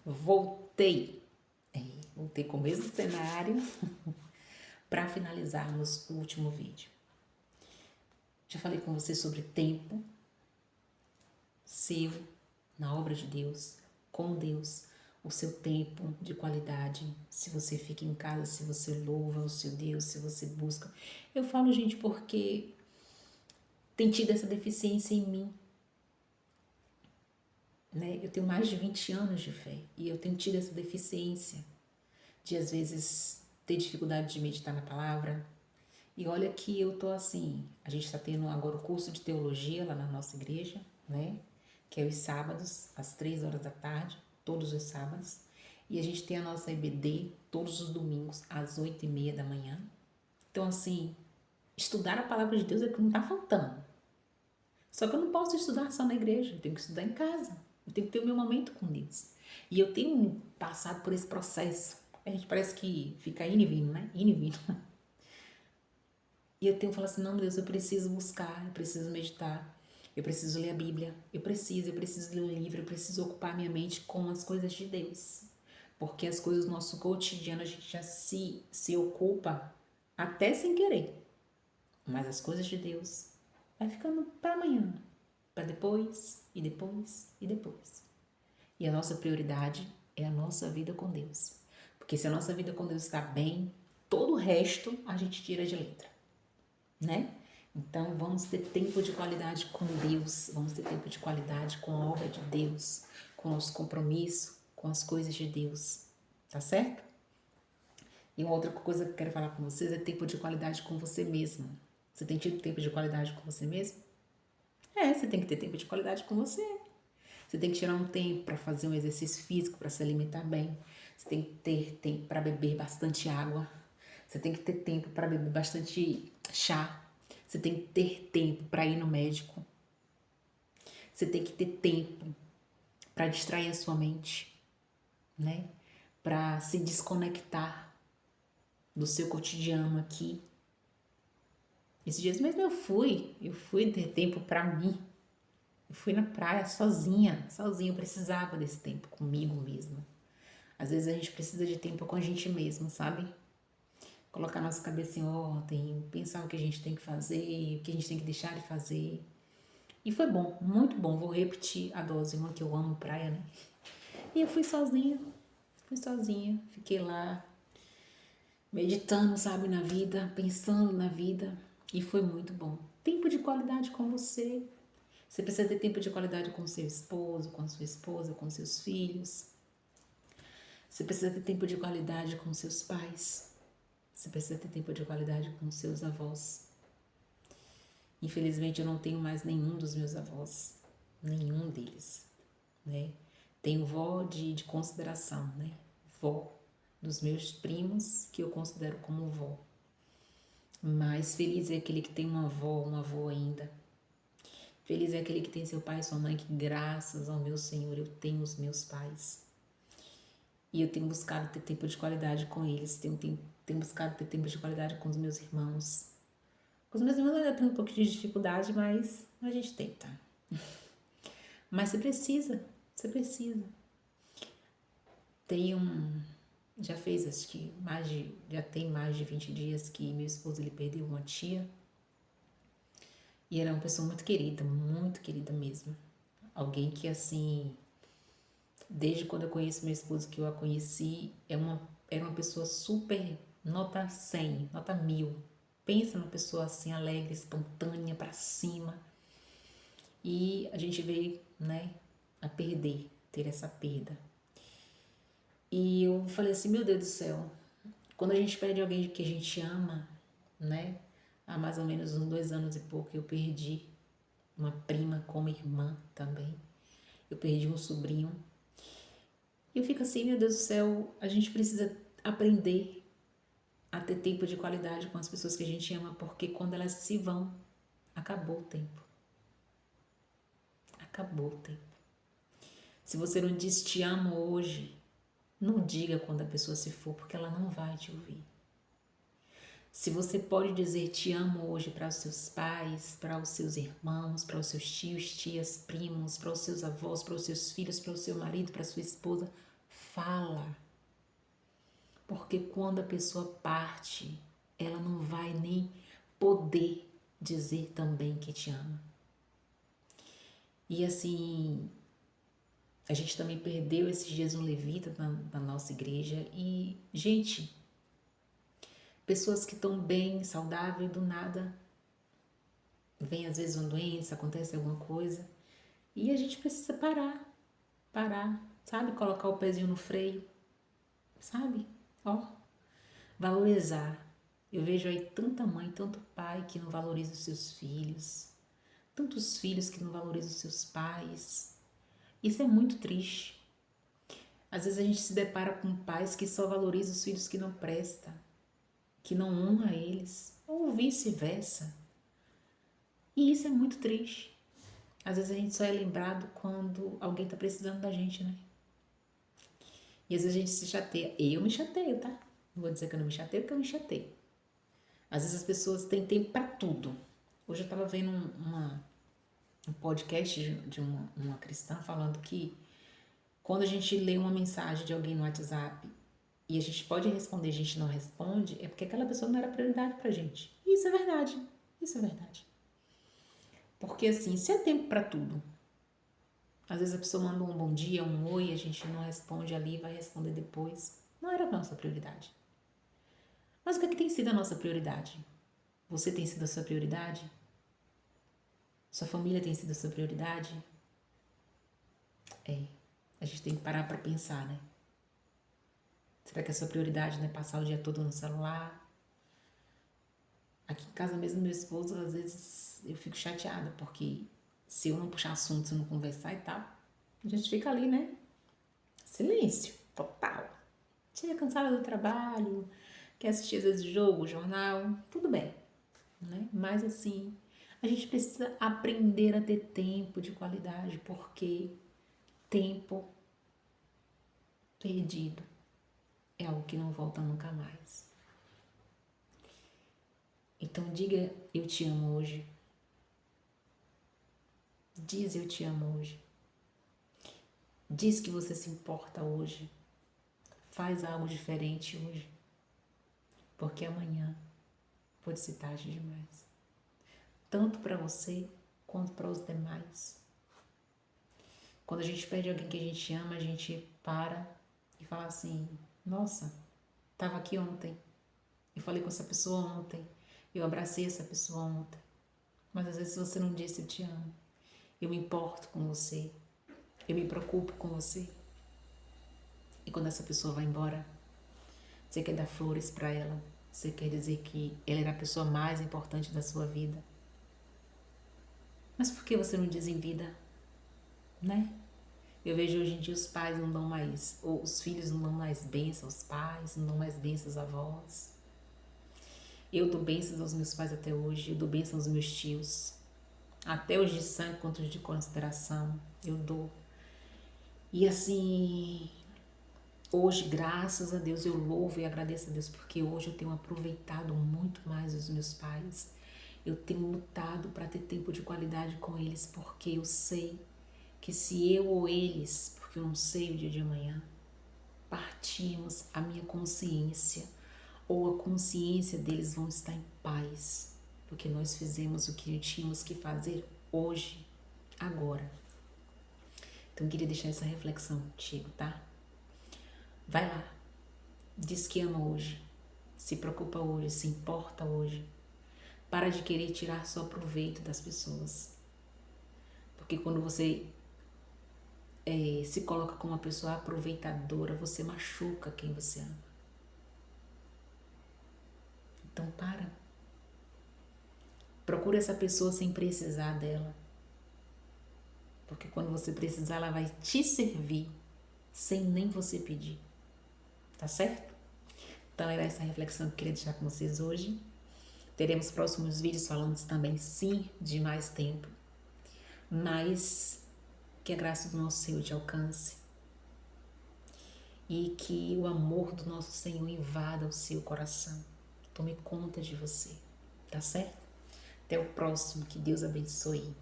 Voltei. Voltei com o mesmo cenário para finalizarmos o último vídeo. Já falei com você sobre tempo seu na obra de Deus, com Deus, o seu tempo de qualidade, se você fica em casa, se você louva o seu Deus, se você busca. Eu falo, gente, porque tem tido essa deficiência em mim, né? Eu tenho mais de 20 anos de fé e eu tenho tido essa deficiência de às vezes ter dificuldade de meditar na palavra. E olha que eu tô assim, a gente está tendo agora o curso de teologia lá na nossa igreja, né? Que é os sábados, às 3 horas da tarde, todos os sábados. E a gente tem a nossa EBD todos os domingos, às 8h30 da manhã. Então, assim, estudar a palavra de Deus é o que não tá faltando. Só que eu não posso estudar só na igreja, eu tenho que estudar em casa. Eu tenho que ter o meu momento com Deus. E eu tenho passado por esse processo. A gente parece que fica indo e vindo, né? Indo e vindo. E eu tenho que falar assim, não, Deus, eu preciso buscar, eu preciso meditar, eu preciso ler a Bíblia, eu preciso ler um livro, eu preciso ocupar minha mente com as coisas de Deus. Porque as coisas do nosso cotidiano a gente já se ocupa até sem querer. Mas as coisas de Deus vai ficando para amanhã, para depois, e depois, e depois. E a nossa prioridade é a nossa vida com Deus. Porque se a nossa vida com Deus está bem, todo o resto a gente tira de letra, né? Então vamos ter tempo de qualidade com Deus, vamos ter tempo de qualidade com a obra de Deus, com o nosso compromisso, com as coisas de Deus, tá certo? E uma outra coisa que eu quero falar com vocês é tempo de qualidade com você mesmo. Você tem tido tempo de qualidade com você mesmo? Você tem que ter tempo de qualidade com você. Você tem que tirar um tempo para fazer um exercício físico, para se alimentar bem. Você tem que ter tempo para beber bastante água. Você tem que ter tempo para beber bastante chá. Você tem que ter tempo para ir no médico. Você tem que ter tempo para distrair a sua mente, né? Para se desconectar do seu cotidiano aqui. Esses dias mesmo eu fui ter tempo para mim. Eu fui na praia sozinha, eu precisava desse tempo comigo mesma. Às vezes a gente precisa de tempo com a gente mesmo, sabe? Colocar nossa cabeça em ordem, pensar o que a gente tem que fazer, o que a gente tem que deixar de fazer. E foi bom, muito bom. Vou repetir a dose, uma que eu amo praia, né? E eu fui sozinha, fiquei lá meditando, sabe, na vida, pensando na vida. E foi muito bom. Tempo de qualidade com você. Você precisa ter tempo de qualidade com seu esposo, com sua esposa, com seus filhos. Você precisa ter tempo de qualidade com seus pais. Você precisa ter tempo de qualidade com seus avós. Infelizmente eu não tenho mais nenhum dos meus avós, nenhum deles, né? Tenho vó de consideração, né? Vó dos meus primos que eu considero como vó. Mas feliz é aquele que tem uma avó, um avô ainda. Feliz é aquele que tem seu pai e sua mãe, que graças ao meu Senhor eu tenho os meus pais. E eu tenho buscado ter tempo de qualidade com eles, tenho buscado ter tempo de qualidade com os meus irmãos. Com os meus irmãos ainda tem um pouco de dificuldade, mas a gente tenta. Mas você precisa. Já fez, acho que já tem mais de 20 dias que meu esposo ele perdeu uma tia. E era uma pessoa muito querida mesmo. Alguém que assim, desde quando eu conheço meu esposo, que eu a conheci, era uma pessoa super nota 100, nota 1000. Pensa numa pessoa assim, alegre, espontânea, pra cima. E a gente veio, né, a ter essa perda. E eu falei assim, meu Deus do céu, quando a gente perde alguém que a gente ama, né, há mais ou menos uns 2 anos e pouco eu perdi uma prima como irmã também. Eu perdi um sobrinho. E eu fico assim, meu Deus do céu, a gente precisa aprender a ter tempo de qualidade com as pessoas que a gente ama, porque quando elas se vão, acabou o tempo. Acabou o tempo. Se você não diz te amo hoje, não diga quando a pessoa se for, porque ela não vai te ouvir. Se você pode dizer te amo hoje para os seus pais, para os seus irmãos, para os seus tios, tias, primos, para os seus avós, para os seus filhos, para o seu marido, para a sua esposa, Fala. Porque quando a pessoa parte, ela não vai nem poder dizer também que te ama. E assim, a gente também perdeu esses dias um levita na nossa igreja. E, gente, pessoas que estão bem, saudável, do nada, vem às vezes uma doença, acontece alguma coisa. E a gente precisa parar, sabe? Colocar o pezinho no freio, sabe? Ó, valorizar. Eu vejo aí tanta mãe, tanto pai que não valoriza os seus filhos, tantos filhos que não valorizam os seus pais. Isso é muito triste. Às vezes a gente se depara com pais que só valorizam os filhos que não prestam, que não honra eles, ou vice-versa. E isso é muito triste. Às vezes a gente só é lembrado quando alguém tá precisando da gente, né? E às vezes a gente se chateia. Eu me chateio, tá? Não vou dizer que eu não me chateio, porque eu me chateio. Às vezes as pessoas têm tempo pra tudo. Hoje eu tava vendo um podcast de uma cristã falando que quando a gente lê uma mensagem de alguém no WhatsApp e a gente pode responder, a gente não responde, é porque aquela pessoa não era prioridade pra gente. E isso é verdade. Isso é verdade. Porque assim, se é tempo pra tudo, às vezes a pessoa manda um bom dia, um oi, a gente não responde ali, vai responder depois. Não era a nossa prioridade. Mas o que é que tem sido a nossa prioridade? Você tem sido a sua prioridade? Sua família tem sido a sua prioridade? A gente tem que parar pra pensar, né? Será que a sua prioridade não é passar o dia todo no celular? Aqui em casa mesmo, meu esposo, às vezes eu fico chateada, porque se eu não puxar assunto, se eu não conversar e tal, a gente fica ali, né? Silêncio, total. Chega cansada do trabalho, quer assistir às vezes jogo, jornal, tudo bem, né? Mas assim, a gente precisa aprender a ter tempo de qualidade, porque tempo perdido é algo que não volta nunca mais. Então diga eu te amo hoje. Diz eu te amo hoje. Diz que você se importa hoje. Faz algo diferente hoje. Porque amanhã pode ser tarde demais. Tanto para você quanto para os demais. Quando a gente perde alguém que a gente ama, a gente para e fala assim: nossa, estava aqui ontem. Eu falei com essa pessoa ontem. Eu abracei essa pessoa ontem. Mas às vezes você não disse eu te amo. Eu me importo com você. Eu me preocupo com você. E quando essa pessoa vai embora, você quer dar flores para ela. Você quer dizer que ela era a pessoa mais importante da sua vida. Mas por que você não diz em vida, né? Eu vejo hoje em dia os pais não dão mais, ou os filhos não dão mais bênçãos aos pais, não dão mais bênçãos aos avós. Eu dou bênçãos aos meus pais até hoje, eu dou bênçãos aos meus tios. Até os de sangue quanto os de consideração, eu dou. E assim, hoje, graças a Deus, eu louvo e agradeço a Deus, porque hoje eu tenho aproveitado muito mais os meus pais. Eu tenho lutado para ter tempo de qualidade com eles, porque eu sei que se eu ou eles, porque eu não sei o dia de amanhã, partirmos, a minha consciência ou a consciência deles vão estar em paz, porque nós fizemos o que tínhamos que fazer hoje, agora. Então eu queria deixar essa reflexão contigo, tá? Vai lá, diz que ama hoje, se preocupa hoje, se importa hoje. Para de querer tirar só proveito das pessoas. Porque quando você se coloca como uma pessoa aproveitadora, você machuca quem você ama. Então para. Procura essa pessoa sem precisar dela. Porque quando você precisar, ela vai te servir sem nem você pedir. Tá certo? Então era essa reflexão que eu queria deixar com vocês hoje. Teremos próximos vídeos falando também, sim, de mais tempo. Mas que a graça do nosso Senhor te alcance. E que o amor do nosso Senhor invada o seu coração. Tome conta de você. Tá certo? Até o próximo. Que Deus abençoe.